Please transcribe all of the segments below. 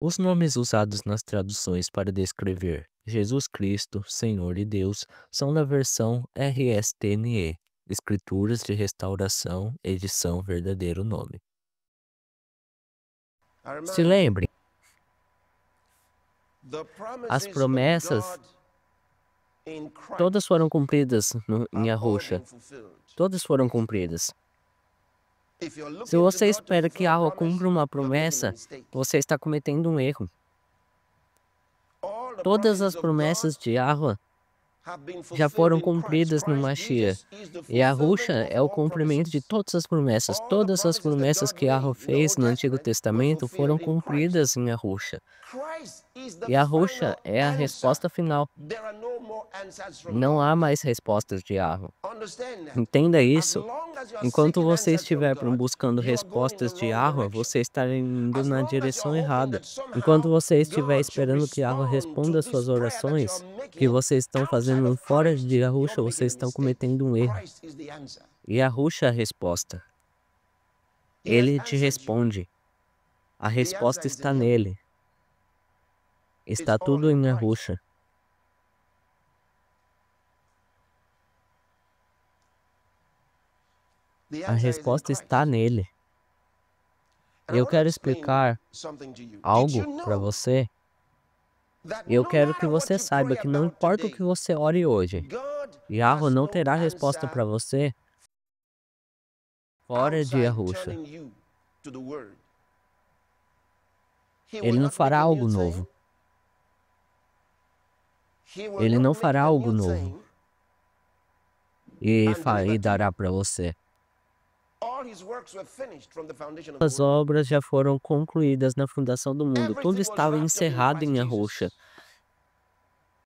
Os nomes usados nas traduções para descrever Jesus Cristo, Senhor e Deus, são na versão RSTNE, Escrituras de Restauração, edição verdadeiro nome. Se lembrem, as promessas todas foram cumpridas em Yahusha. Todas foram cumpridas. Se você espera que Yahweh cumpra uma promessa, você está cometendo um erro. Todas as promessas de Yahweh já foram cumpridas no Mashiach. E Yahusha é o cumprimento de todas as promessas. Todas as promessas que Yahweh fez no Antigo Testamento foram cumpridas em Yahusha. Yahusha é a resposta final. Não há mais respostas de Yahweh. Entenda isso. Enquanto você estiver buscando respostas de Yahweh, você está indo na direção errada. Enquanto você estiver esperando que Yahweh responda às suas orações, que vocês estão fazendo fora de Yahusha, vocês estão cometendo um erro. E Yahusha é a resposta. Ele te responde. A resposta está nele. Está tudo em Yahusha. A resposta está nele. Eu quero explicar algo para você. Eu quero que você saiba que não importa o que você ore hoje, Yahweh não terá resposta para você fora de Yahusha. Ele não fará algo novo. Ele não fará algo novo e dará para você. As obras já foram concluídas na fundação do mundo. Tudo estava encerrado em Yahusha.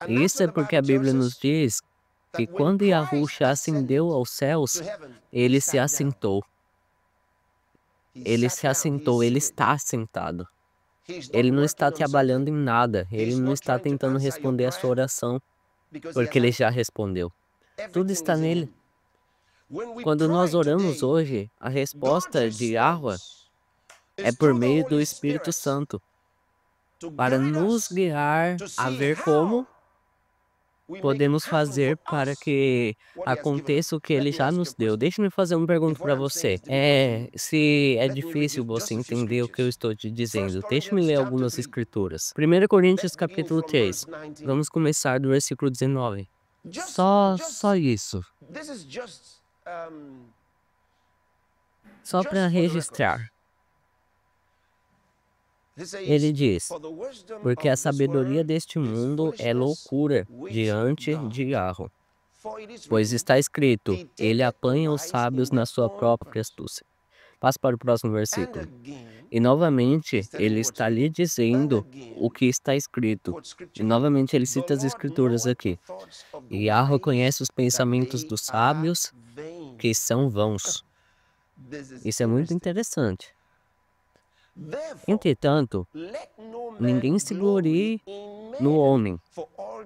E isso é porque a Bíblia nos diz que quando Yahusha ascendeu aos céus, ele se assentou. Ele se assentou, ele está assentado. Ele não está trabalhando em nada, ele não está tentando responder a sua oração, porque ele já respondeu. Tudo está nele. Quando nós oramos hoje, a resposta de Yahweh é por meio do Espírito Santo, para nos guiar a ver como podemos fazer para que aconteça o que ele já nos deu. Deixa-me fazer uma pergunta para você. Se é difícil você entender o que eu estou te dizendo, deixa-me ler algumas escrituras. 1 Coríntios capítulo 3. Vamos começar do versículo 19. Só isso. Só para registrar. Ele diz, porque a sabedoria deste mundo é loucura diante de Yahweh. Pois está escrito, ele apanha os sábios na sua própria astúcia. Passe para o próximo versículo. E novamente, ele está lhe dizendo o que está escrito. E novamente ele cita as escrituras aqui. E Yahweh conhece os pensamentos dos sábios, que são vãos. Isso é muito interessante. Entretanto, ninguém se glorie no homem,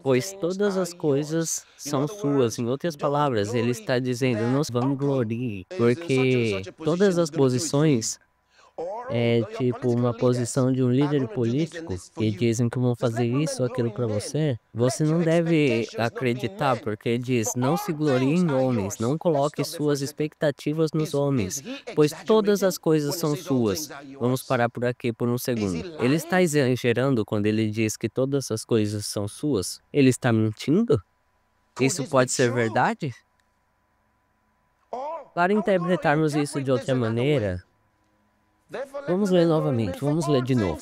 pois todas as coisas são suas. Em outras palavras, ele está dizendo, não se vanglorie, porque todas as posições é tipo uma posição de um líder político que dizem que vão fazer isso ou aquilo para você. Você não deve acreditar, porque ele diz, não se glorie em homens, não coloque suas expectativas nos homens, pois todas as coisas são suas. Vamos parar por aqui por um segundo. Ele está exagerando quando ele diz que todas as coisas são suas? Ele está mentindo? Isso pode ser verdade? Para interpretarmos isso de outra maneira, vamos ler novamente, vamos ler de novo.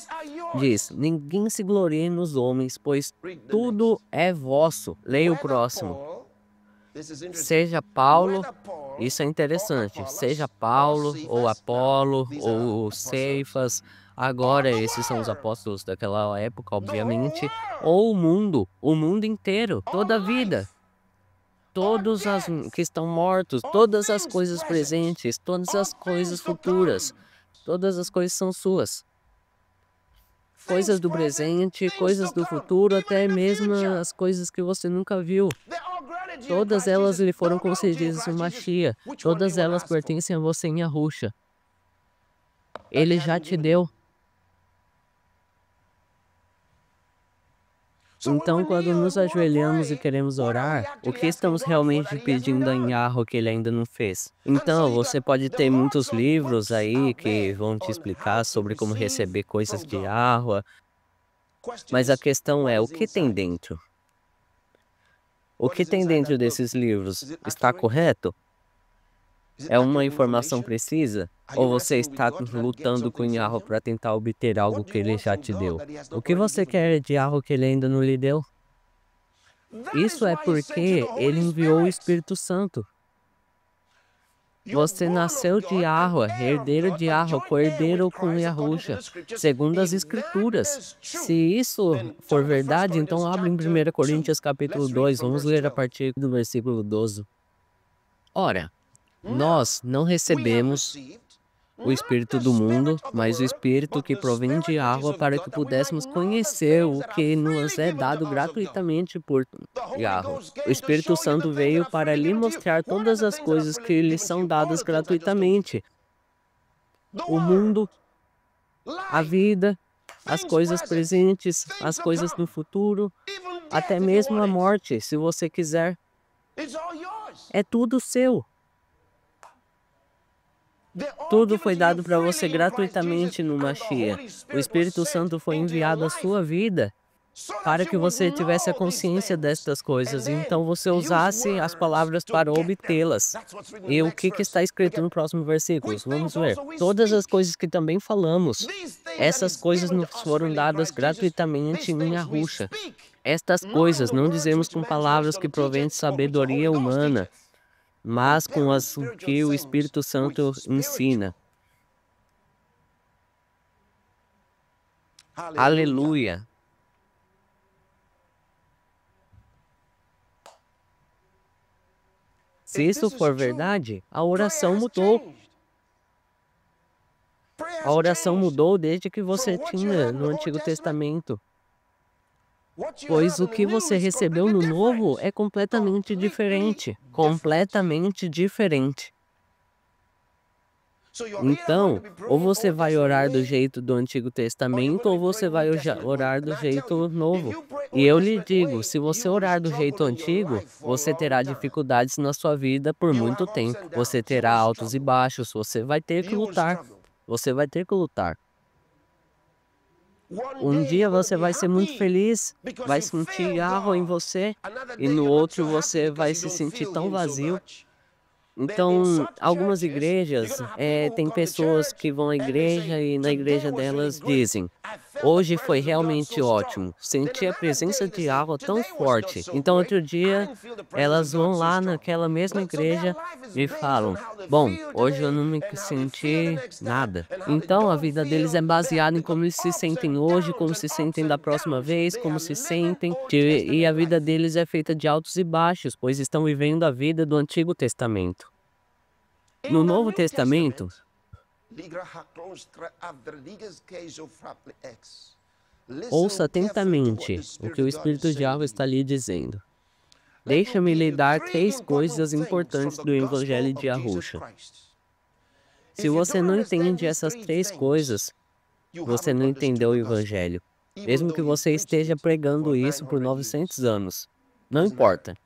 Diz, ninguém se glorie nos homens, pois tudo é vosso. Leia o próximo. Seja Paulo, isso é interessante, seja Paulo, ou Apolo, ou Ceifas, agora esses são os apóstolos daquela época, obviamente, ou o mundo inteiro, toda a vida. Todos as que estão mortos, todas as coisas presentes, todas as coisas futuras, todas as coisas são suas. Coisas do presente, coisas do futuro, até mesmo as coisas que você nunca viu. Todas elas lhe foram concedidas no Mashiach. Todas elas pertencem a você em Yahusha. Ele já te deu. Então, quando nos ajoelhamos e queremos orar, o que estamos realmente pedindo a Yahweh que ele ainda não fez? Então, você pode ter muitos livros aí que vão te explicar sobre como receber coisas de Yahweh, mas a questão é, o que tem dentro? O que tem dentro desses livros? Está correto? É uma informação precisa? Ou você está lutando com Yahweh para tentar obter algo que ele já te deu? O que você quer de algo que ele ainda não lhe deu? Isso é porque ele enviou o Espírito Santo. Você nasceu de Yahweh, herdeiro de Yahweh, co-herdeiro com Yahusha, segundo as Escrituras. Se isso for verdade, então abre em 1 Coríntios capítulo 2, vamos ler a partir do versículo 12. Ora, nós não recebemos o Espírito do mundo, mas o Espírito que provém de Yahweh para que pudéssemos conhecer o que nos é dado gratuitamente por Yahweh. O Espírito Santo veio para lhe mostrar todas as coisas que lhe são dadas gratuitamente. O mundo, a vida, as coisas presentes, as coisas do futuro, até mesmo a morte, se você quiser. É tudo seu. Tudo foi dado para você gratuitamente no Mashiach. O Espírito Santo foi enviado à sua vida para que você tivesse a consciência destas coisas, e então você usasse as palavras para obtê-las. E o que está escrito no próximo versículo? Vamos ver. Todas as coisas que também falamos, essas coisas nos foram dadas gratuitamente em Yahusha. Estas coisas não dizemos com palavras que provêm de sabedoria humana, mas com as que o Espírito Santo ensina. Aleluia! Se isso for verdade, a oração mudou. A oração mudou desde que você tinha no Antigo Testamento. Pois o que você recebeu no Novo é completamente diferente. Completamente diferente. Então, ou você vai orar do jeito do Antigo Testamento, ou você vai orar do jeito novo. E eu lhe digo, se você orar do jeito antigo, você terá dificuldades na sua vida por muito tempo. Você terá altos e baixos, você vai ter que lutar. Você vai ter que lutar. Um dia você vai ser muito feliz, vai sentir Yahweh em você, e no outro você vai se sentir tão vazio. Então, algumas igrejas, tem pessoas que vão à igreja e na igreja delas dizem: hoje foi realmente ótimo, senti a presença de Yahweh tão forte. Então, outro dia, elas vão lá naquela mesma igreja e falam: bom, hoje eu não me senti nada. Então, a vida deles é baseada em como eles se sentem hoje, como se sentem da próxima vez, como se sentem. E a vida deles é feita de altos e baixos, pois estão vivendo a vida do Antigo Testamento. No Novo Testamento, ouça atentamente o que o Espírito de Yahweh está lhe dizendo. Deixa-me lhe dar 3 coisas importantes do Evangelho de Yahusha. Se você não entende essas 3 coisas, você não entendeu o Evangelho. Mesmo que você esteja pregando isso por 900 anos. Não importa.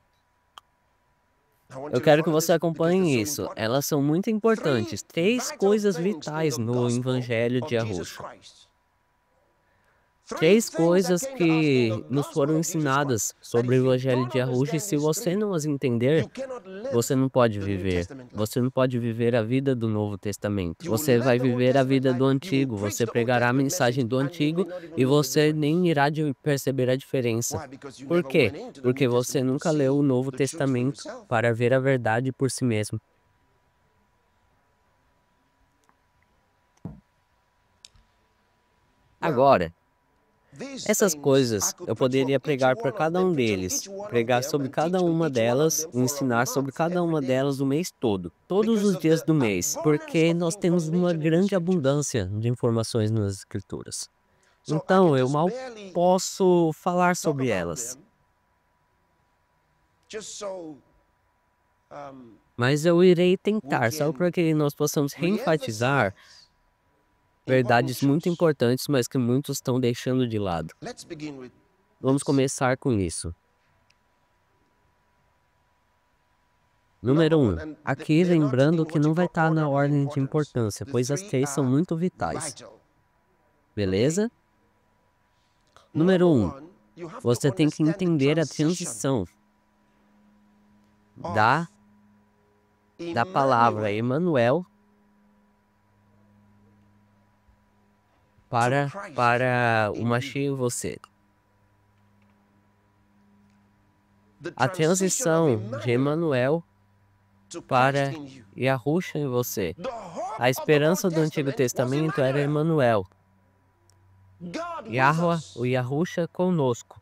Eu quero que você acompanhe isso. Elas são muito importantes. 3 coisas vitais no Evangelho de Yahusha. 3 coisas que nos foram ensinadas sobre o Evangelho de Yahusha, e se você não as entender, você não pode viver. Você não pode viver a vida do Novo Testamento. Você vai viver a vida do Antigo. Você pregará a mensagem do Antigo e você nem irá perceber a diferença. Por quê? Porque você nunca leu o Novo Testamento para ver a verdade por si mesmo. Agora, essas coisas eu poderia pregar para cada um deles, pregar sobre cada uma delas, ensinar sobre cada uma delas o mês todo, todos os dias do mês, porque nós temos uma grande abundância de informações nas Escrituras. Então, eu mal posso falar sobre elas. Mas eu irei tentar, só para que nós possamos reenfatizar verdades muito importantes, mas que muitos estão deixando de lado. Vamos começar com isso. Número 1. Aqui lembrando que não vai estar na ordem de importância, pois as 3 são muito vitais. Beleza? Número 1. Você tem que entender a transição da palavra Emmanuel para o Mashiach em você. A transição de Emmanuel para Yahushua em você. A esperança do Antigo Testamento era Emmanuel. Yahweh, o Yahushua conosco.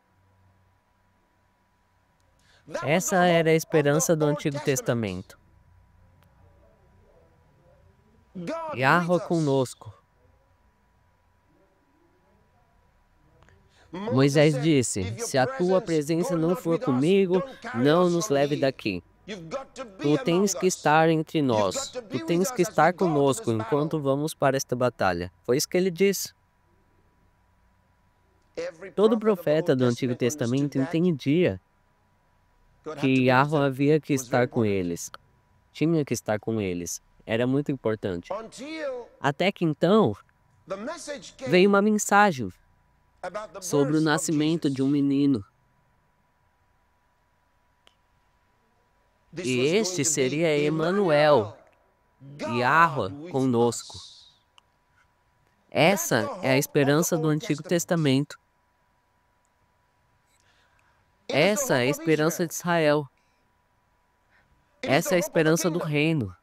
Essa era a esperança do Antigo Testamento. Yahweh conosco. Moisés disse: se a tua presença não for comigo, não nos leve daqui. Tu tens que estar entre nós. Tu tens que estar conosco enquanto vamos para esta batalha. Foi isso que ele disse. Todo profeta do Antigo Testamento entendia que Yahweh havia que estar com eles. Tinha que estar com eles. Era muito importante. Até que então, veio uma mensagem sobre o nascimento de um menino. E este seria Emmanuel, Yahweh conosco. Essa é a esperança do Antigo Testamento. Essa é a esperança de Israel. Essa é a esperança do reino.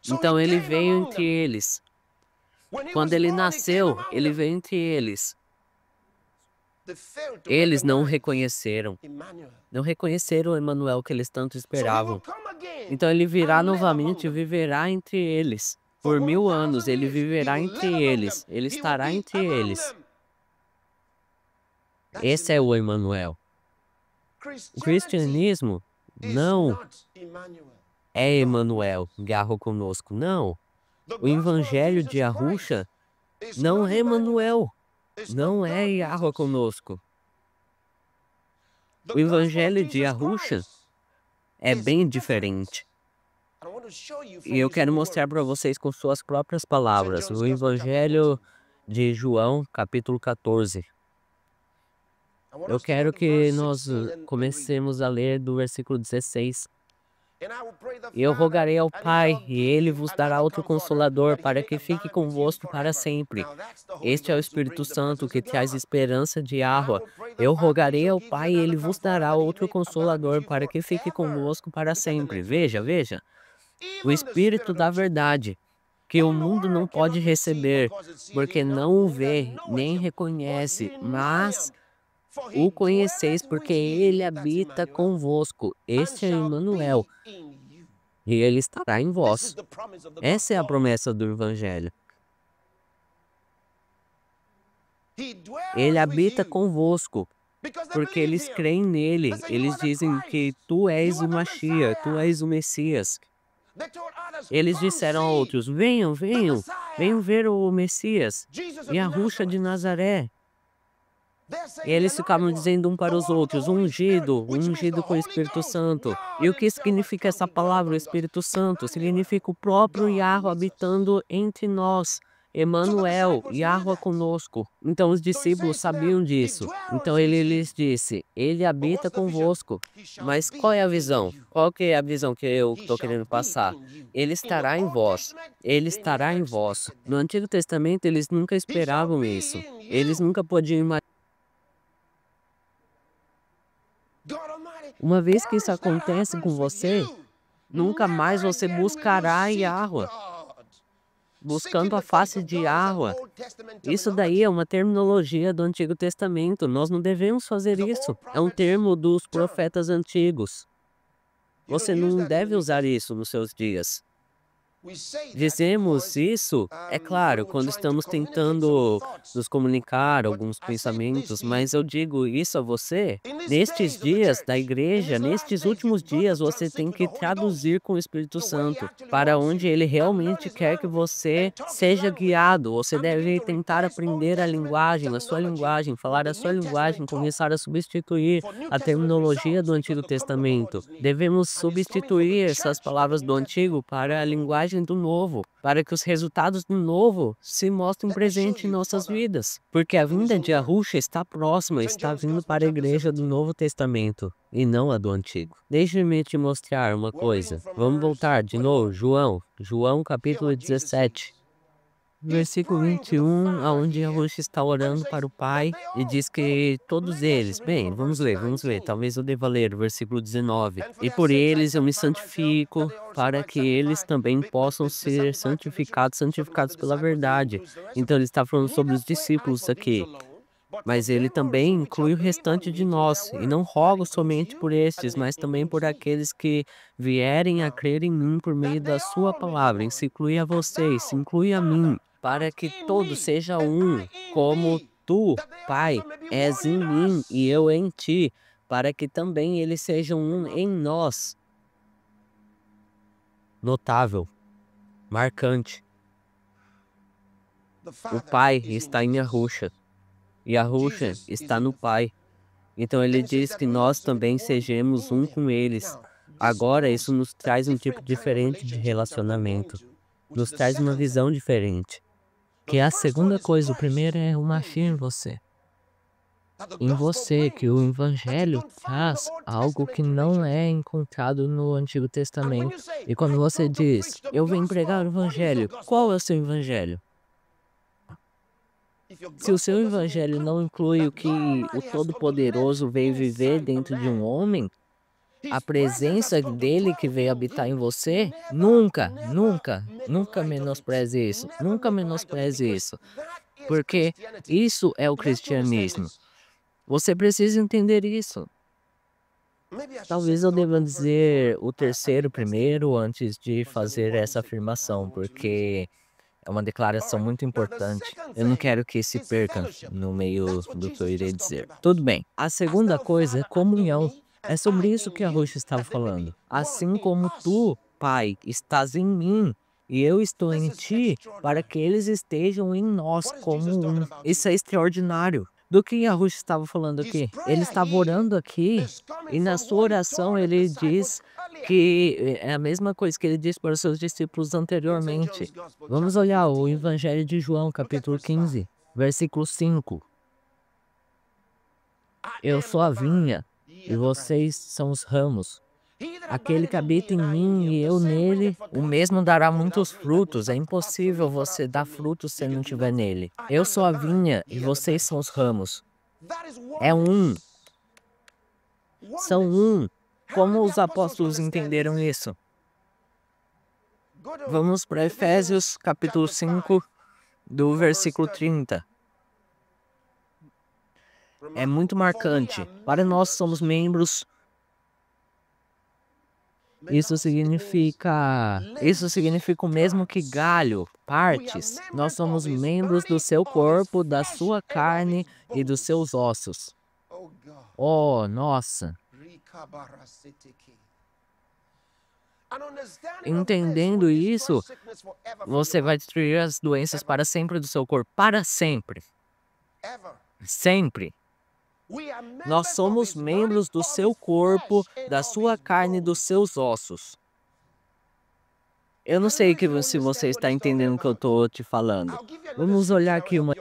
Então ele veio entre eles. Quando ele nasceu, ele veio entre eles. Eles não o reconheceram. Não reconheceram o Emmanuel que eles tanto esperavam. Então ele virá novamente e viverá entre eles. Por 1000 anos ele viverá entre eles. Ele estará entre eles. Esse é o Emmanuel. O cristianismo não é Emmanuel, Yahweh conosco. Não. O evangelho de Yahushua não é Emmanuel. Não é Yahweh conosco. O evangelho de Yahushua é bem diferente. E eu quero mostrar para vocês com suas próprias palavras. O evangelho de João, capítulo 14. Eu quero que nós comecemos a ler do versículo 16. E eu rogarei ao Pai, e Ele vos dará outro Consolador, para que fique convosco para sempre. Este é o Espírito Santo, que traz esperança de Yahweh. Eu rogarei ao Pai, e Ele vos dará outro Consolador, para que fique convosco para sempre. Veja, veja. O Espírito da verdade, que o mundo não pode receber, porque não o vê, nem reconhece, mas o conheceis, porque ele habita convosco. Este é Emmanuel, e ele estará em vós. Essa é a promessa do Evangelho. Ele habita convosco, porque eles creem nele. Eles dizem que tu és o Mashiach, tu és o Messias. Eles disseram a outros: venham, venham, venham ver o Messias, Yahushua de Nazaré. E eles ficavam dizendo um para os outros: ungido, ungido com o Espírito Santo. E o que significa essa palavra, o Espírito Santo? Significa o próprio Yahweh habitando entre nós. Emmanuel, Yahweh conosco. Então os discípulos sabiam disso. Então ele lhes disse: ele habita convosco. Mas qual é a visão? Qual que é a visão que eu estou querendo passar? Ele estará em vós. Ele estará em vós. No Antigo Testamento eles nunca esperavam isso. Eles nunca podiam imaginar. Uma vez que isso acontece com você, nunca mais você buscará Yahweh, buscando a face de Yahweh. Isso daí é uma terminologia do Antigo Testamento. Nós não devemos fazer isso. É um termo dos profetas antigos. Você não deve usar isso nos seus dias. Dizemos isso, é claro, quando estamos tentando nos comunicar alguns pensamentos, mas eu digo isso a você, nestes dias da igreja, nestes últimos dias, você tem que traduzir com o Espírito Santo para onde ele realmente quer que você seja guiado. Você deve tentar aprender a sua linguagem, falar a sua linguagem, começar a substituir a terminologia do Antigo Testamento. Devemos substituir essas palavras do Antigo para a linguagem do Novo, para que os resultados do Novo se mostrem presentes em nossas vidas. Porque a vinda de Yahusha está próxima, está vindo para a igreja do Novo Testamento e não a do Antigo. Deixe-me te mostrar uma coisa. Vamos voltar de novo, João capítulo 17. Versículo 21, aonde Yahusha está orando para o Pai e diz que todos eles, bem, vamos ler, talvez eu deva ler o versículo 19. E por eles eu me santifico, para que eles também possam ser santificados pela verdade. Então ele está falando sobre os discípulos aqui. Mas ele também inclui o restante de nós, e não rogo somente por estes, mas também por aqueles que vierem a crer em mim por meio da sua palavra. Isso inclui a vocês, isso inclui a mim, para que todos sejam um, como tu, Pai, és em mim e eu em ti, para que também eles sejam um em nós. Notável, marcante. O Pai está em Yahusha. Yahusha está no Pai. Então ele diz que nós também sejamos um com eles. Agora isso nos traz um tipo diferente de relacionamento. Nos traz uma visão diferente. Que é a segunda coisa. O primeiro é o Mashiach em você. Em você, que o Evangelho traz algo que não é encontrado no Antigo Testamento. E quando você diz, eu venho pregar o Evangelho, qual é o seu Evangelho? Se o seu evangelho não inclui o que o Todo-Poderoso veio viver dentro de um homem, a presença dele que veio habitar em você, nunca menospreze isso. Nunca menospreze isso. Porque isso é o cristianismo. Você precisa entender isso. Talvez eu deva dizer o terceiro primeiro antes de fazer essa afirmação, porque é uma declaração muito importante. Eu não quero que se perca no meio do que eu irei dizer. Tudo bem. A segunda coisa é comunhão. É sobre isso que a Rocha estava falando. Assim como tu, Pai, estás em mim e eu estou em ti, para que eles estejam em nós como um. Isso é extraordinário. Do que Yahushua estava falando aqui? Ele estava orando aqui e na sua oração ele diz que é a mesma coisa que ele disse para os seus discípulos anteriormente. Vamos olhar o Evangelho de João, capítulo 15, versículo 5. Eu sou a vinha e vocês são os ramos. Aquele que habita em mim e eu nele, o mesmo dará muitos frutos. É impossível você dar frutos se não estiver nele. Eu sou a vinha e vocês são os ramos. É um. São um. Como os apóstolos entenderam isso? Vamos para Efésios, capítulo 5, do versículo 30. É muito marcante. Para nós somos membros. Isso significa o mesmo que galho, partes. Nós somos membros do seu corpo, da sua carne e dos seus ossos. Oh, nossa! Entendendo isso, você vai destruir as doenças para sempre do seu corpo. Para sempre. Sempre. Nós somos membros do seu corpo, da sua carne e dos seus ossos. Eu não sei se você está entendendo o que eu estou te falando. Vamos olhar aqui uma...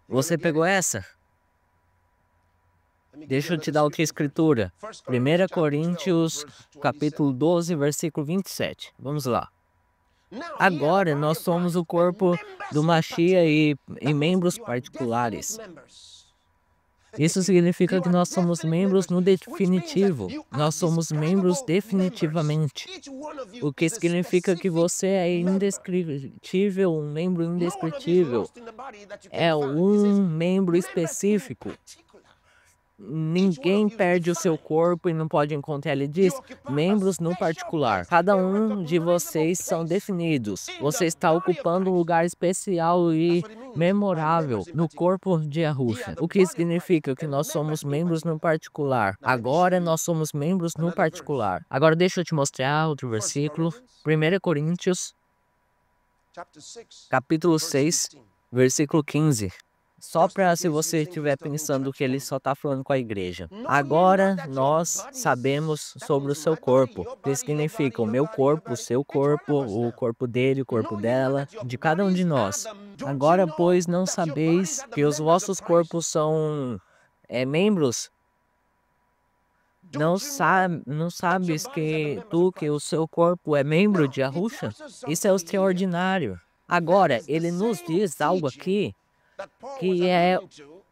Você pegou essa? Deixa eu te dar outra escritura. 1 Coríntios, capítulo 12, versículo 27. Vamos lá. Agora nós somos o corpo do Mashiach e membros particulares. Isso significa que nós somos membros no definitivo. Nós somos membros definitivamente. O que significa que você é indescritível, um membro indescritível. É um membro específico. ninguém perde o seu corpo e não pode encontrar. Ele diz, membros no particular. Cada um de vocês são definidos. Você está ocupando um lugar especial e memorável no corpo de Yahusha. O que significa que nós somos membros no particular. Agora nós somos membros no particular. Agora deixa eu te mostrar outro versículo. 1 Coríntios, capítulo 6, versículo 15. Só para se você estiver pensando que ele só está falando com a igreja. Agora nós sabemos sobre o seu corpo. Que significa o meu corpo, o seu corpo, o corpo dele, o corpo dela, de cada um de nós. Agora, pois, não sabeis que os vossos corpos são membros? Não sabes que o seu corpo é membro de Yahusha? Isso é extraordinário. Agora, ele nos diz algo aqui que é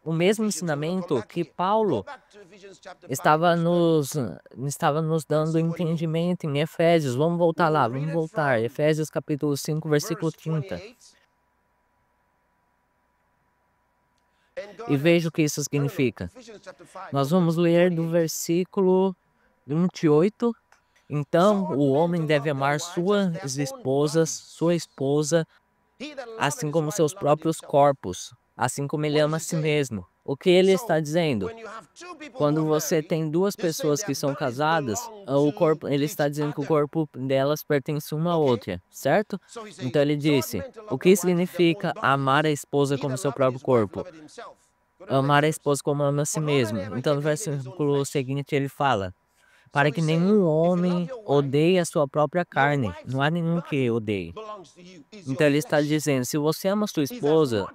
o mesmo ensinamento que Paulo estava nos dando entendimento em Efésios. Vamos voltar lá, vamos voltar. Efésios capítulo 5, versículo 30. E veja o que isso significa. Nós vamos ler do versículo 28. Então, o homem deve amar sua esposa, assim como seus próprios corpos, assim como ele ama a si mesmo. O que ele está dizendo? Quando você tem duas pessoas que são casadas, ele está dizendo que o corpo delas pertence uma à outra, certo? Então ele disse, o que significa amar a esposa como seu próprio corpo? Amar a esposa como ama a si mesmo. Então no versículo seguinte ele fala, para que nenhum homem odeie a sua própria carne. Não há nenhum que odeie. Então ele está dizendo, se você ama sua esposa,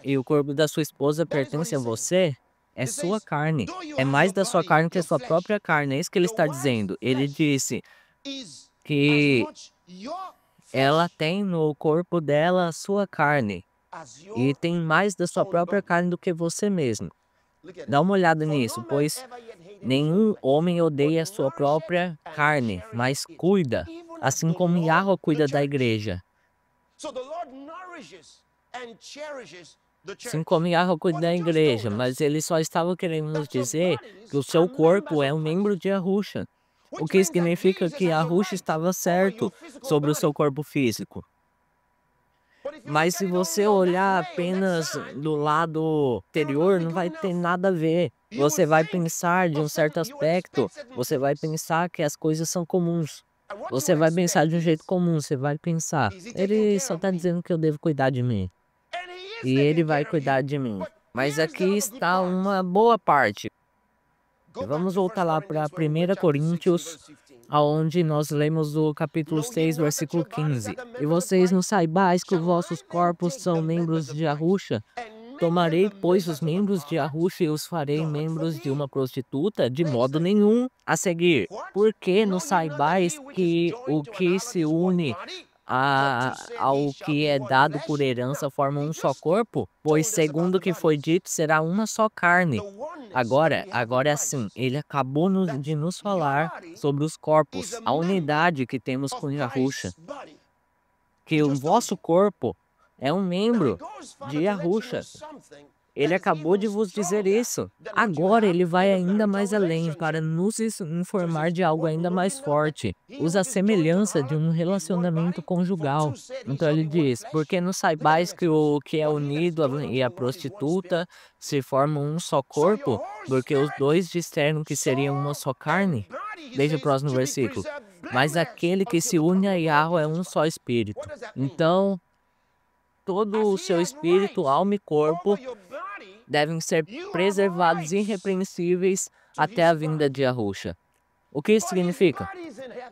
e o corpo da sua esposa pertence a você, é sua carne. É mais da sua carne que a sua própria carne. É isso que ele está dizendo. Ele disse que ela tem no corpo dela a sua carne. E tem mais da sua própria carne do que você mesmo. Dá uma olhada nisso, pois nenhum homem odeia a sua própria carne, mas cuida, assim como Yahweh cuida da igreja. Assim como Yahweh cuida da igreja, mas ele só estava querendo nos dizer que o seu corpo é um membro de Yahusha. O que significa que Yahusha estava certo sobre o seu corpo físico. Mas se você olhar apenas do lado exterior, não vai ter nada a ver. Você vai pensar de um certo aspecto, você vai pensar que as coisas são comuns. Você vai pensar de um jeito comum, você vai pensar, ele só está dizendo que eu devo cuidar de mim. E ele vai cuidar de mim. Mas aqui está uma boa parte. Vamos voltar lá para 1 Coríntios, aonde nós lemos o capítulo 6, versículo 15. E vocês não saibais que os vossos corpos são membros de Yahusha? Tomarei, pois, os membros de Yahusha e os farei membros de uma prostituta? De modo nenhum. A seguir, porque não saibais que o que se une ao que é dado por herança forma um só corpo? Pois segundo o que foi dito, será uma só carne. Agora é assim, ele acabou de nos falar sobre os corpos, a unidade que temos com Yahusha. Que o vosso corpo é um membro de Yahusha. Ele acabou de vos dizer isso. Agora ele vai ainda mais além para nos informar de algo ainda mais forte. Usa a semelhança de um relacionamento conjugal. Então ele diz, porque não saibais que o que é unido e a prostituta se formam um só corpo? Porque os dois disseram que seriam uma só carne? Veja o próximo versículo. Mas aquele que se une a Yahweh é um só espírito. Então, todo o seu espírito, alma e corpo devem ser preservados irrepreensíveis até a vinda de Yahusha. O que isso significa?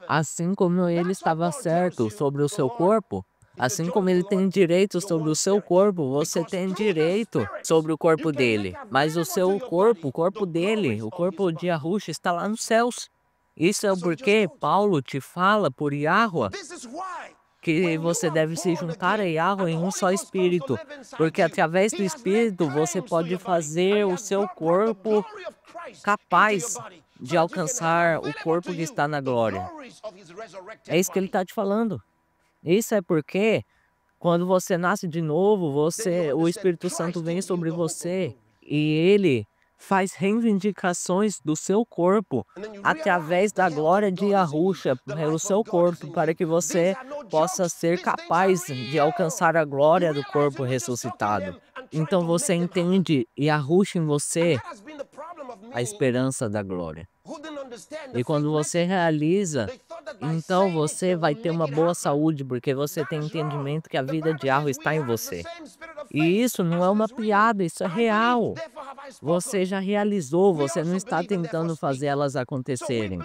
Assim como ele estava certo sobre o seu corpo, assim como ele tem direito sobre o seu corpo, você tem direito sobre o corpo dele. Mas o seu corpo, o corpo dele, o corpo de Yahusha está lá nos céus. Isso é o porquê Paulo te fala por Yahweh que você deve se juntar a Yahweh em um só espírito, porque através do espírito você pode fazer o seu corpo capaz de alcançar o corpo que está na glória. É isso que ele está te falando. Isso é porque quando você nasce de novo, o Espírito Santo vem sobre você e ele faz reivindicações do seu corpo através da glória de Yahusha pelo seu corpo, para que você possa ser capaz de alcançar a glória do corpo ressuscitado. Então você entende Yahusha em você, a esperança da glória. E quando você realiza, então você vai ter uma boa saúde, porque você tem entendimento que a vida de Yahweh está em você. E isso não é uma piada, isso é real. Você já realizou, você não está tentando fazer elas acontecerem.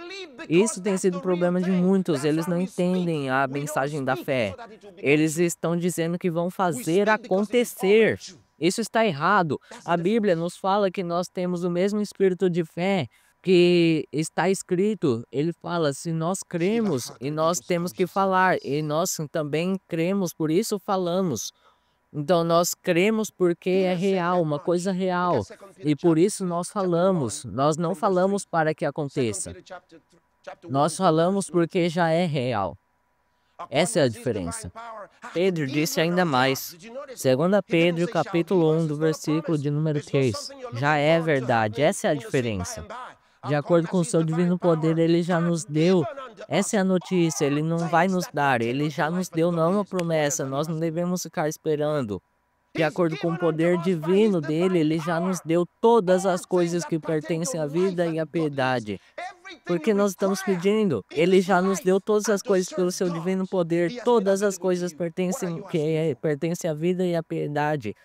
Isso tem sido o problema de muitos, eles não entendem a mensagem da fé. Eles estão dizendo que vão fazer acontecer. Isso está errado. A Bíblia nos fala que nós temos o mesmo espírito de fé que está escrito. Ele fala, se nós cremos, e nós temos que falar, e nós também cremos, por isso falamos. Então nós cremos porque é real, uma coisa real. E por isso nós falamos. Nós não falamos para que aconteça. Nós falamos porque já é real. Essa é a diferença. Pedro disse ainda mais. 2 Pedro, capítulo 1, do versículo de número 3. Já é verdade, essa é a diferença. De acordo com o seu divino poder, ele já nos deu. Essa é a notícia, ele não vai nos dar, ele já nos deu, não é uma promessa, nós não devemos ficar esperando. De acordo com o poder divino dele, ele já nos deu todas as coisas que pertencem à vida e à piedade. Porque nós estamos pedindo, ele já nos deu todas as coisas pelo seu divino poder, todas as coisas pertencem à vida e à piedade.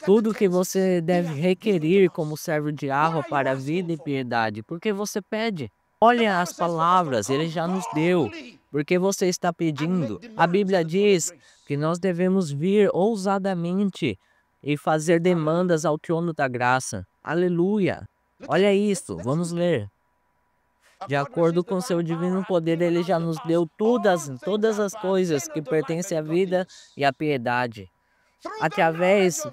Tudo que você deve requerer como servo de Yahweh para a vida e piedade, porque você pede. Olha as palavras, ele já nos deu, porque você está pedindo. A Bíblia diz que nós devemos vir ousadamente e fazer demandas ao trono da graça. Aleluia! Olha isso, vamos ler. De acordo com seu divino poder, ele já nos deu todas as coisas que pertencem à vida e à piedade. Através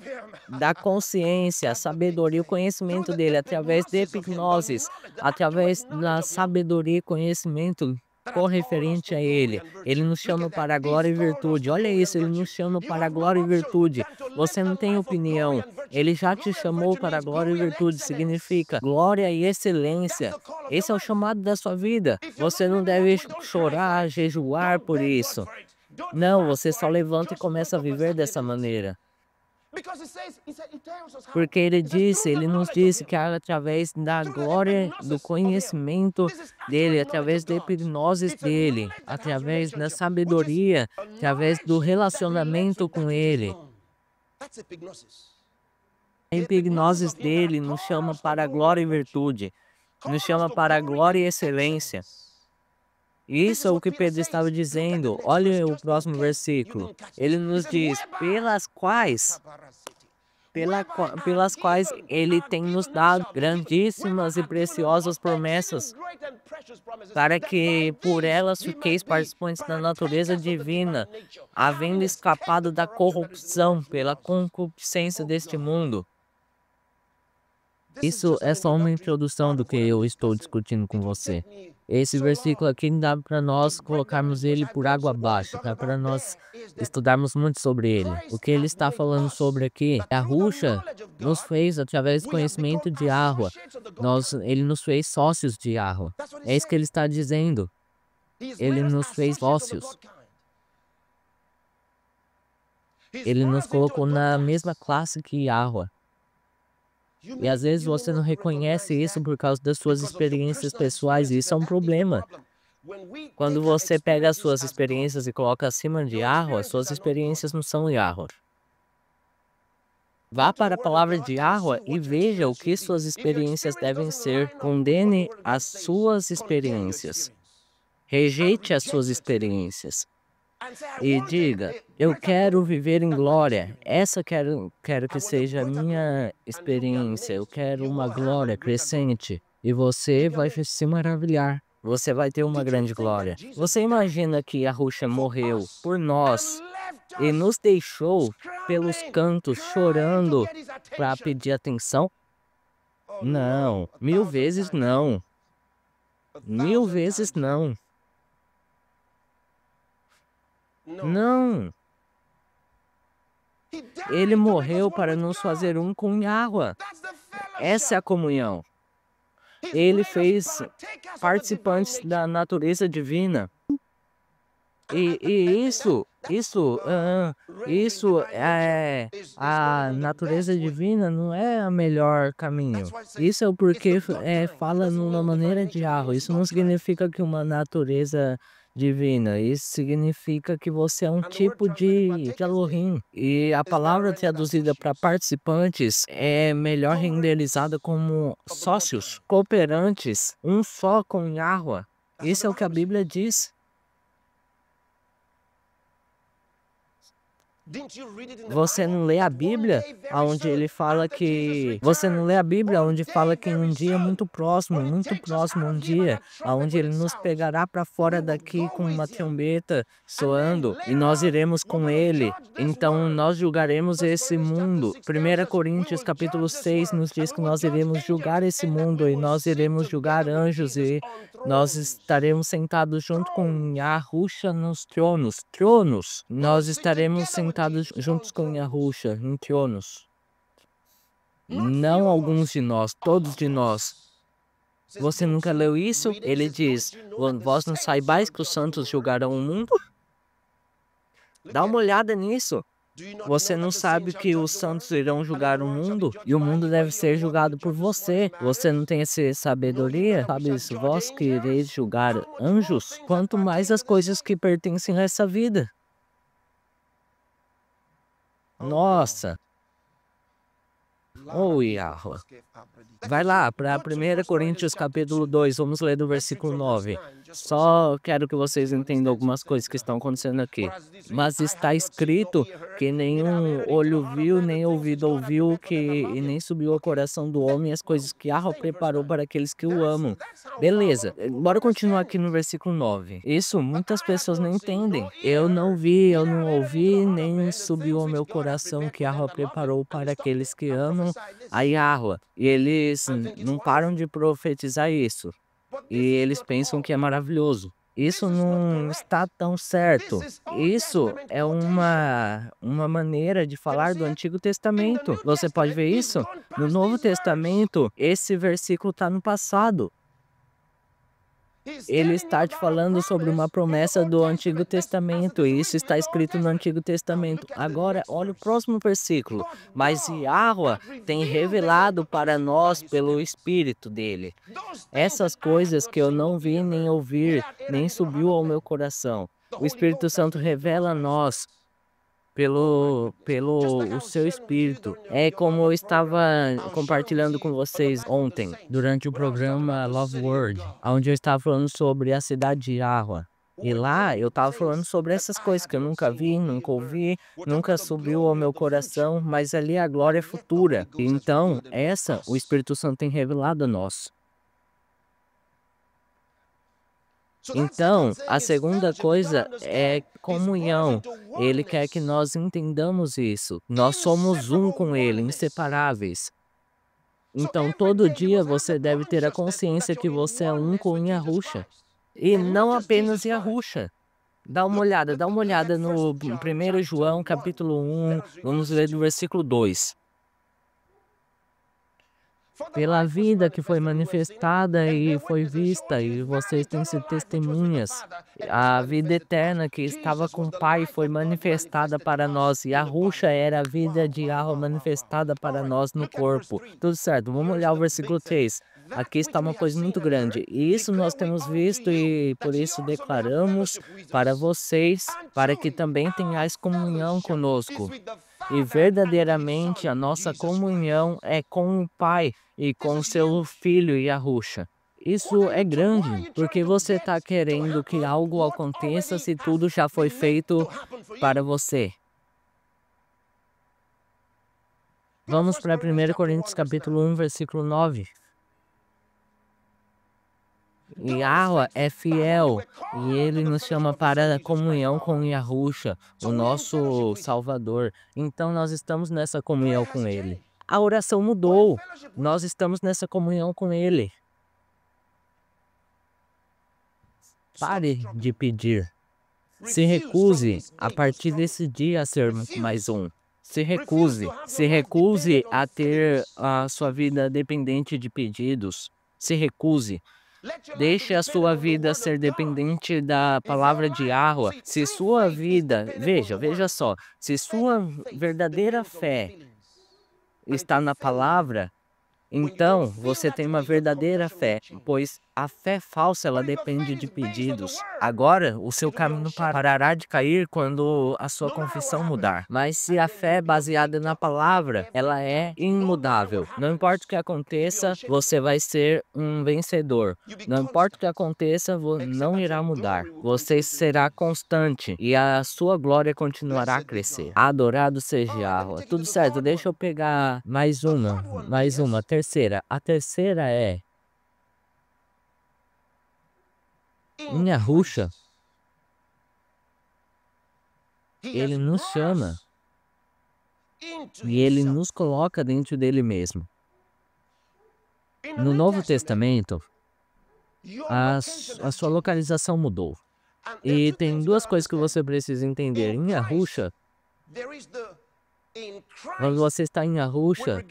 da consciência, sabedoria, o conhecimento dele, através de epignosis, através da sabedoria e conhecimento correferente a ele. Ele nos chama para a glória e virtude. Olha isso, ele nos chama para a glória e virtude. Você não tem opinião. Ele já te chamou para a glória e virtude. Significa glória e excelência. Esse é o chamado da sua vida. Você não deve chorar, jejuar por isso. Não, você só levanta e começa a viver dessa maneira. Porque ele nos disse que é através da glória, do conhecimento dele, através da hipnose dele, através da sabedoria, através do relacionamento com ele. A hipnose dele nos chama para a glória e virtude, nos chama para a glória e excelência. Isso é o que Pedro estava dizendo. Olha o próximo versículo. Ele nos diz, pelas quais ele tem nos dado grandíssimas e preciosas promessas, para que por elas fiqueis participantes da natureza divina, havendo escapado da corrupção pela concupiscência deste mundo. Isso é só uma introdução do que eu estou discutindo com você. Esse versículo aqui dá para nós colocarmos ele por água abaixo, dá para nós estudarmos muito sobre ele. O que ele está falando sobre aqui, a Yahusha nos fez através do conhecimento de Yahweh. Ele nos fez sócios de Yahweh. É isso que ele está dizendo. Ele nos fez sócios. Ele nos colocou na mesma classe que Yahweh. E às vezes você não reconhece isso por causa das suas experiências pessoais, e isso é um problema. Quando você pega as suas experiências e coloca acima de Yahweh, as suas experiências não são Yahweh. Vá para a palavra de Yahweh e veja o que suas experiências devem ser. Condene as suas experiências. Rejeite as suas experiências. E diga, eu quero viver em glória. Essa quero que seja a minha experiência. Eu quero uma glória crescente. E você vai se maravilhar. Você vai ter uma grande glória. Você imagina que Yahusha morreu por nós e nos deixou pelos cantos chorando para pedir atenção? Não, 1000 vezes não. 1000 vezes não. Não. Ele morreu para nos fazer um com Yahweh. Essa é a comunhão. Ele fez participantes da natureza divina. E isso é a natureza divina não é o melhor caminho. Isso é o porquê fala numa maneira de Yahweh. Isso não significa que uma natureza divina. Isso significa que você é um tipo de Elohim. E a palavra traduzida para participantes é melhor renderizada como sócios, cooperantes, um só com Yahweh. Isso é o que a Bíblia diz. Você não lê a Bíblia onde ele fala que... Você não lê a Bíblia onde fala que em um dia muito próximo um dia, onde ele nos pegará para fora daqui com uma trombeta soando e nós iremos com ele. Então nós julgaremos esse mundo. 1 Coríntios capítulo 6 nos diz que nós iremos julgar esse mundo e nós iremos julgar anjos e nós estaremos sentados junto com Yahusha nos tronos. Nós estaremos sentados juntos com Yahusha em tronos. Não alguns de nós, todos de nós. Você nunca leu isso? Ele diz, vós não saibais que os santos julgarão o mundo? Dá uma olhada nisso. Você não sabe que os santos irão julgar o mundo? E o mundo deve ser julgado por você. Você não tem essa sabedoria? Sabe isso? Vós que ireis julgar anjos? Quanto mais as coisas que pertencem a essa vida. Nossa! Oh, Yahweh. Vai lá para 1 Coríntios capítulo 2, vamos ler do versículo 9. Só quero que vocês entendam algumas coisas que estão acontecendo aqui. Mas está escrito que nenhum olho viu, nem ouvido ouviu, e nem subiu ao coração do homem as coisas que Yahweh preparou para aqueles que o amam. Beleza, bora continuar aqui no versículo 9. Isso muitas pessoas não entendem. Eu não vi, eu não ouvi, nem subiu ao meu coração que Yahweh preparou para aqueles que amam a Yahweh. E eles não param de profetizar isso. E eles pensam que é maravilhoso. Isso não está tão certo. Isso é uma maneira de falar do Antigo Testamento. Você pode ver isso? No Novo Testamento, esse versículo está no passado. Ele está te falando sobre uma promessa do Antigo Testamento, e isso está escrito no Antigo Testamento. Agora, olha o próximo versículo. Mas Yahweh tem revelado para nós pelo Espírito dele essas coisas que eu não vi nem ouvir, nem subiu ao meu coração. O Espírito Santo revela a nós pelo o seu Espírito. É como eu estava compartilhando com vocês ontem, durante o programa Love Word, onde eu estava falando sobre a cidade de Yahweh. E lá eu estava falando sobre essas coisas que eu nunca vi, nunca ouvi, nunca subiu ao meu coração, mas ali a glória é futura. Então, o Espírito Santo tem revelado a nós. Então, a segunda coisa é comunhão. Ele quer que nós entendamos isso. Nós somos um com Ele, inseparáveis. Então, todo dia você deve ter a consciência que você é um com Yahusha. E não apenas Yahusha. Dá uma olhada no 1 João capítulo 1, vamos ler do versículo 2. Pela vida que foi manifestada e foi vista, e vocês têm sido testemunhas. A vida eterna que estava com o Pai foi manifestada para nós, e a Yahusha era a vida de Yahweh manifestada para nós no corpo. Tudo certo, vamos olhar o versículo 3. Aqui está uma coisa muito grande, e isso nós temos visto e por isso declaramos para vocês, para que também tenhais comunhão conosco. E verdadeiramente a nossa comunhão é com o Pai e com seu Filho Yahusha. Isso é grande, porque você está querendo que algo aconteça se tudo já foi feito para você. Vamos para 1 Coríntios capítulo 1, versículo 9. Yahweh é fiel e ele nos chama para a comunhão com Yahusha, o nosso Salvador. Então nós estamos nessa comunhão com ele. A oração mudou. Nós estamos nessa comunhão com ele. Pare de pedir. Se recuse a partir desse dia a ser mais um. Se recuse a ter a sua vida dependente de pedidos. Se recuse. Deixe a sua vida ser dependente da palavra de Yahweh. Se sua vida, veja só, se sua verdadeira fé está na palavra, então você tem uma verdadeira fé, pois a fé falsa ela depende de pedidos. Agora, o seu caminho parará de cair quando a sua confissão mudar. Mas se a fé é baseada na palavra, ela é imutável. Não importa o que aconteça, você vai ser um vencedor. Não importa o que aconteça, não irá mudar. Você será constante e a sua glória continuará a crescer. Adorado seja Yahweh. Tudo certo, deixa eu pegar mais uma, terceira. A terceira é em Yahusha, ele nos chama e ele nos coloca dentro dele mesmo. No Novo Testamento, a sua localização mudou. E tem duas coisas que você precisa entender. Em Yahusha, quando você está em Yahusha,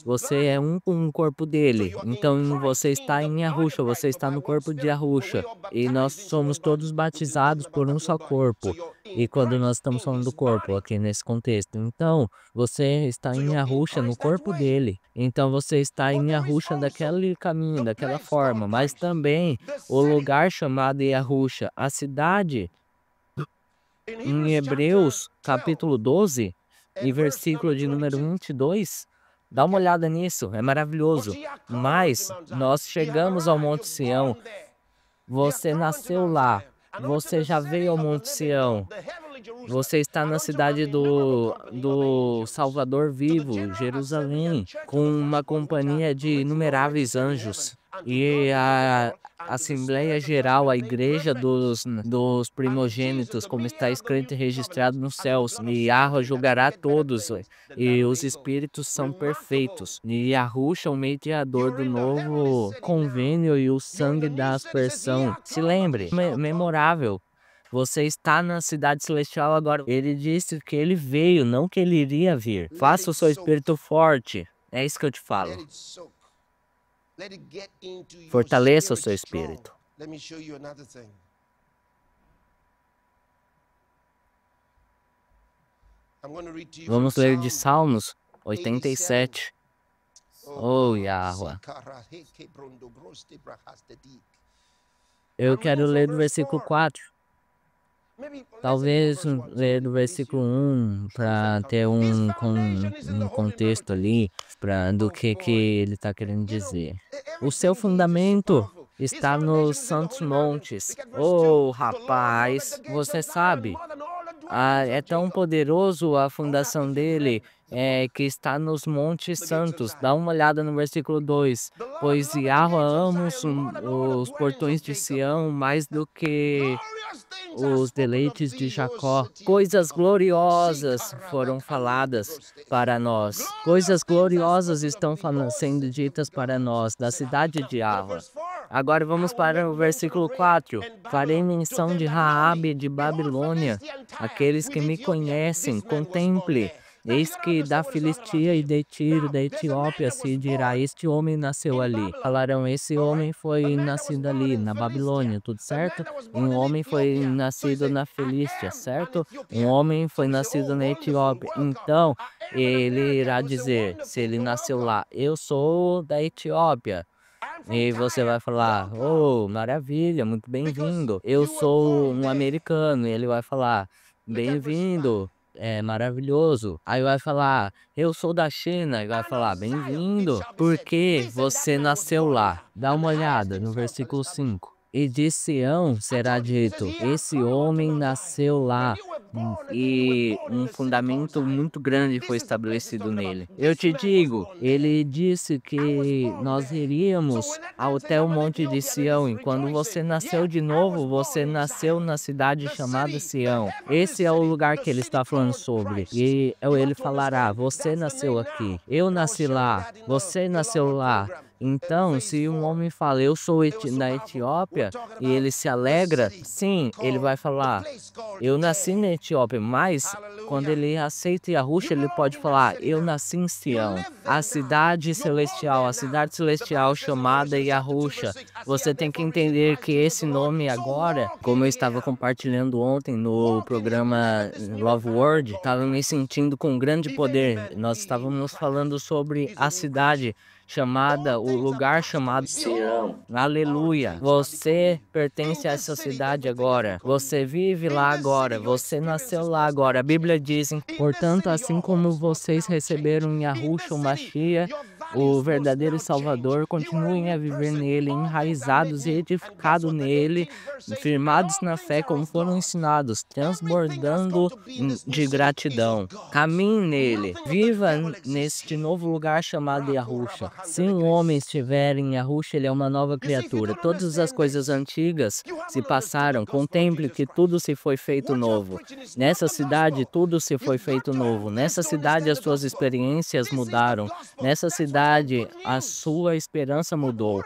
você é um com o corpo dele. Então você está em Yahusha, você está no corpo de Yahusha. E nós somos todos batizados por um só corpo. E quando nós estamos falando do corpo aqui nesse contexto, então você está em Yahusha, no corpo dele. Então você está em Yahusha daquele caminho, daquela forma. Mas também o lugar chamado Yahusha, a cidade, em Hebreus capítulo 12, e versículo de número 22, dá uma olhada nisso, é maravilhoso. Mas nós chegamos ao Monte Sião, você nasceu lá, você já veio ao Monte Sião, você está na cidade do Salvador vivo, Jerusalém, com uma companhia de inumeráveis anjos. E a Assembleia Geral, a igreja dos primogênitos, como está escrito e registrado nos céus. E Yahweh julgará todos, e os espíritos são perfeitos. E Yahusha, o mediador do novo convênio e o sangue da aspersão. Se lembre, memorável. Você está na cidade celestial agora. Ele disse que ele veio, não que ele iria vir. Faça o seu espírito forte. É isso que eu te falo. Fortaleça o seu espírito. Vamos ler de Salmos 87. Oh, Yahweh. Eu quero ler do versículo 4. Talvez ler do versículo 1 para ter um contexto ali do que ele está querendo dizer. O seu fundamento está nos santos montes. Oh, rapaz, você sabe, é tão poderoso a fundação dele, que está nos montes santos. Dá uma olhada no versículo 2. Pois Yahweh ama os portões de Sião mais do que os deleites de Jacó. Coisas gloriosas foram faladas para nós. Coisas gloriosas estão sendo ditas para nós, da cidade de Yahweh. Agora vamos para o versículo 4. Farei menção de Raabe de Babilônia. Aqueles que me conhecem, contemple. Eis que da Filistia e de Tiro, da Etiópia, se dirá, este homem nasceu ali. Falarão, esse homem foi nascido ali, na Babilônia, tudo certo? Um homem foi nascido na Filístia, certo? Um homem foi nascido na Etiópia. Então, ele irá dizer, se ele nasceu lá, eu sou da Etiópia. E você vai falar, oh, maravilha, muito bem-vindo. Eu sou um americano. E ele vai falar, bem-vindo. É maravilhoso. Aí vai falar, eu sou da China. E vai falar, bem-vindo. Porque você nasceu lá. Dá uma olhada no versículo 5. E de Sião será dito, esse homem nasceu lá. E um fundamento muito grande foi estabelecido nele. Eu te digo, ele disse que nós iríamos até o monte de Sião. E quando você nasceu de novo, você nasceu na cidade chamada Sião. Esse é o lugar que ele está falando sobre. E ele falará, você nasceu aqui, eu nasci lá, você nasceu lá. Então, se um homem fala, eu sou da Etiópia, e ele se alegra, sim, ele vai falar, eu nasci na Etiópia, mas quando ele aceita Yahushua, ele pode falar, eu nasci em Sião, a cidade celestial chamada Yahushua. Você tem que entender que esse nome agora, como eu estava compartilhando ontem no programa Love Word, estava me sentindo com grande poder. Nós estávamos falando sobre a cidade chamada, o lugar chamado Sião. Aleluia. Você pertence a essa cidade agora. Você vive lá agora. Você nasceu lá agora. A Bíblia diz, portanto, assim como vocês receberam Yahushua, o Mashiach, o verdadeiro Salvador, continuem a viver nele, enraizados e edificados nele, firmados na fé como foram ensinados, transbordando de gratidão. Caminhe nele, viva neste novo lugar chamado Yahushua. Se um homem estiver em Yahushua, ele é uma nova criatura. Todas as coisas antigas se passaram. Contemple que tudo se foi feito novo. Nessa cidade, tudo se foi feito novo. Nessa cidade, as suas experiências mudaram. Nessa cidade, a sua esperança mudou.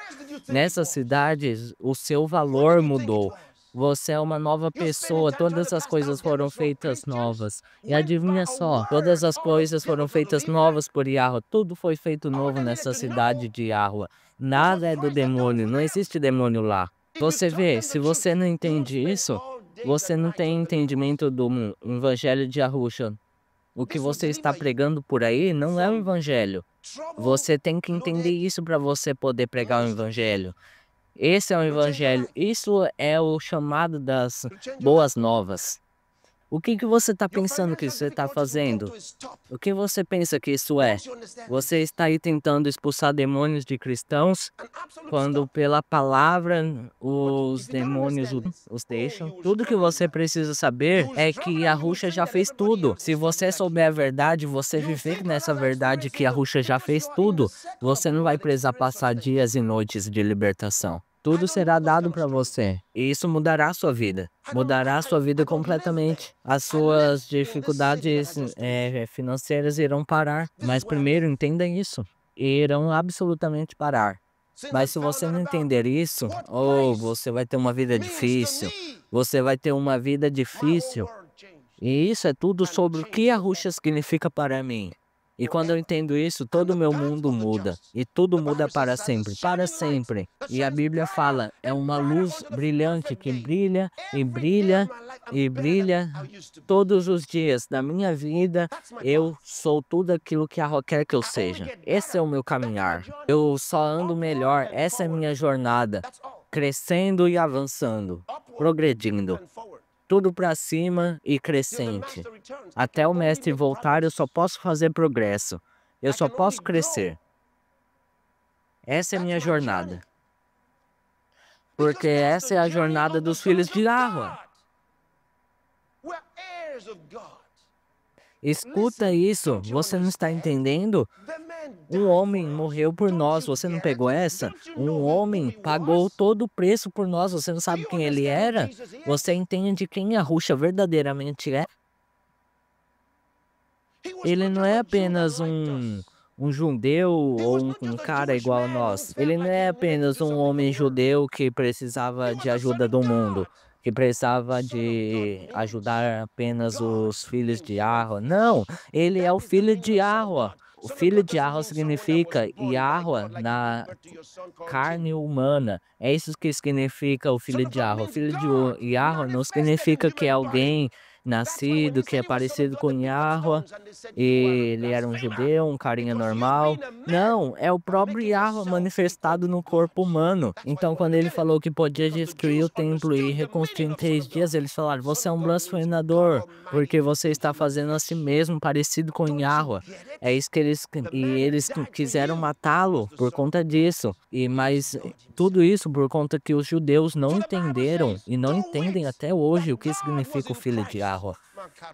Nessa cidade, o seu valor mudou. Você é uma nova pessoa, todas as coisas foram feitas novas. E adivinha só, todas as coisas foram feitas novas por Yahweh. Tudo foi feito novo nessa cidade de Yahweh. Nada é do demônio, não existe demônio lá. Você vê, se você não entende isso, você não tem entendimento do evangelho de Yahushua. O que você está pregando por aí não é o evangelho. Você tem que entender isso para você poder pregar o evangelho. Esse é o evangelho, isso é o chamado das boas novas. O que você está pensando que você está fazendo? O que você pensa que isso é? Você está aí tentando expulsar demônios de cristãos, quando pela palavra os demônios os deixam. Tudo que você precisa saber é que Yahushua já fez tudo. Se você souber a verdade, você viver nessa verdade que Yahushua já fez tudo, você não vai precisar passar dias e noites de libertação. Tudo será dado para você. E isso mudará a sua vida. Mudará a sua vida completamente. As suas dificuldades financeiras irão parar. Mas primeiro entenda isso. Irão absolutamente parar. Mas se você não entender isso, você vai ter uma vida difícil. Você vai ter uma vida difícil. E isso é tudo sobre o que Yahushua significa para mim. E quando eu entendo isso, todo o meu mundo muda. E tudo muda para sempre. Para sempre. E a Bíblia fala, é uma luz brilhante que brilha e brilha e brilha todos os dias da minha vida. Eu sou tudo aquilo que Yahweh quer que eu seja. Esse é o meu caminhar. Eu só ando melhor. Essa é a minha jornada. Crescendo e avançando. Progredindo. Tudo para cima e crescente. Até o mestre voltar, eu só posso fazer progresso. Eu só posso crescer. Essa é a minha jornada. Porque essa é a jornada dos filhos de Yahweh. Escuta isso, você não está entendendo? Um homem morreu por nós, você não pegou essa? Um homem pagou todo o preço por nós, você não sabe quem ele era? Você entende quem Yahushua verdadeiramente é? Ele não é apenas um judeu ou um cara igual a nós. Ele não é apenas um homem judeu que precisava de ajuda do mundo, que precisava de ajudar apenas os filhos de Yahweh. Não, ele é o filho de Yahweh. O filho de Yahweh significa Yahweh na carne humana. É isso que significa o filho de Yahweh. O filho de Yahweh não significa que é alguém nascido, que é parecido com Yahweh, e ele era um judeu, um carinha normal. Não, é o próprio Yahweh manifestado no corpo humano. Então, quando ele falou que podia destruir o templo e reconstruir em 3 dias, eles falaram, você é um blasfemador, porque você está fazendo a si mesmo parecido com Yahweh. É isso que eles quiseram matá-lo por conta disso. Mas tudo isso por conta que os judeus não entenderam e não entendem até hoje o que significa o filho de Yahweh.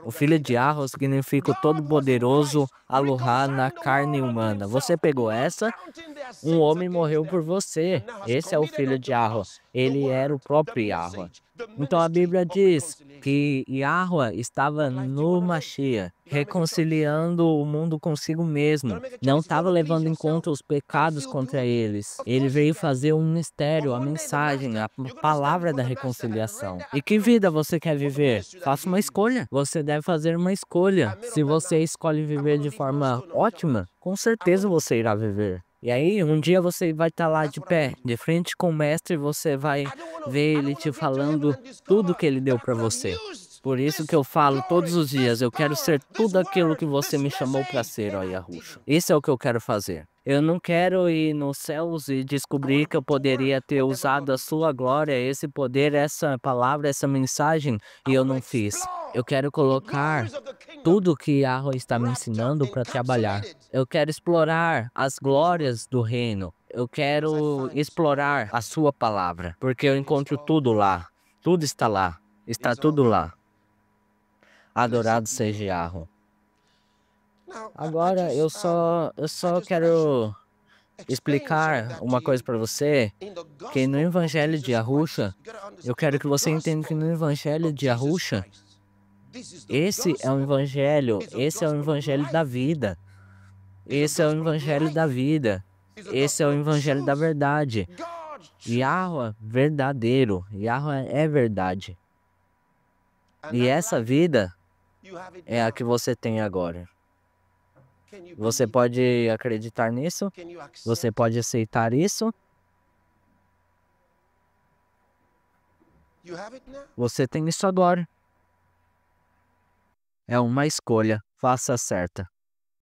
O filho de Yahweh significa o todo-poderoso Aloha na carne humana. Você pegou essa? Um homem morreu por você. Esse é o filho de Yahweh. Ele era o próprio Yahweh. Então a Bíblia diz que Yahweh estava no Mashiach, reconciliando o mundo consigo mesmo. Não estava levando em conta os pecados contra eles. Ele veio fazer um mistério, a mensagem, a palavra da reconciliação. E que vida você quer viver? Faça uma escolha. Você deve fazer uma escolha. Se você escolhe viver de forma ótima, com certeza você irá viver. E aí, um dia você vai estar lá de pé, de frente com o mestre, e você vai ver ele te falando tudo que ele deu para você. Por isso que eu falo todos os dias, eu quero ser tudo aquilo que você me chamou para ser, ó Yahushua. Isso é o que eu quero fazer. Eu não quero ir nos céus e descobrir que eu poderia ter usado a sua glória, esse poder, essa palavra, essa mensagem, e eu não fiz. Eu quero colocar tudo que Yahweh está me ensinando para trabalhar. Eu quero explorar as glórias do reino. Eu quero explorar a sua palavra, porque eu encontro tudo lá. Tudo está lá. Está tudo lá. Adorado seja Yahweh. Agora eu só quero explicar uma coisa para você, que no Evangelho de Yahusha, eu quero que você entenda que no Evangelho de Yahusha, esse é o Evangelho da vida. Esse é o Evangelho da vida. Esse é o Evangelho da verdade. Yahweh verdadeiro. Yahweh é verdade. E essa vida é a que você tem agora. Você pode acreditar nisso? Você pode aceitar isso? Você tem isso agora. É uma escolha. Faça a certa.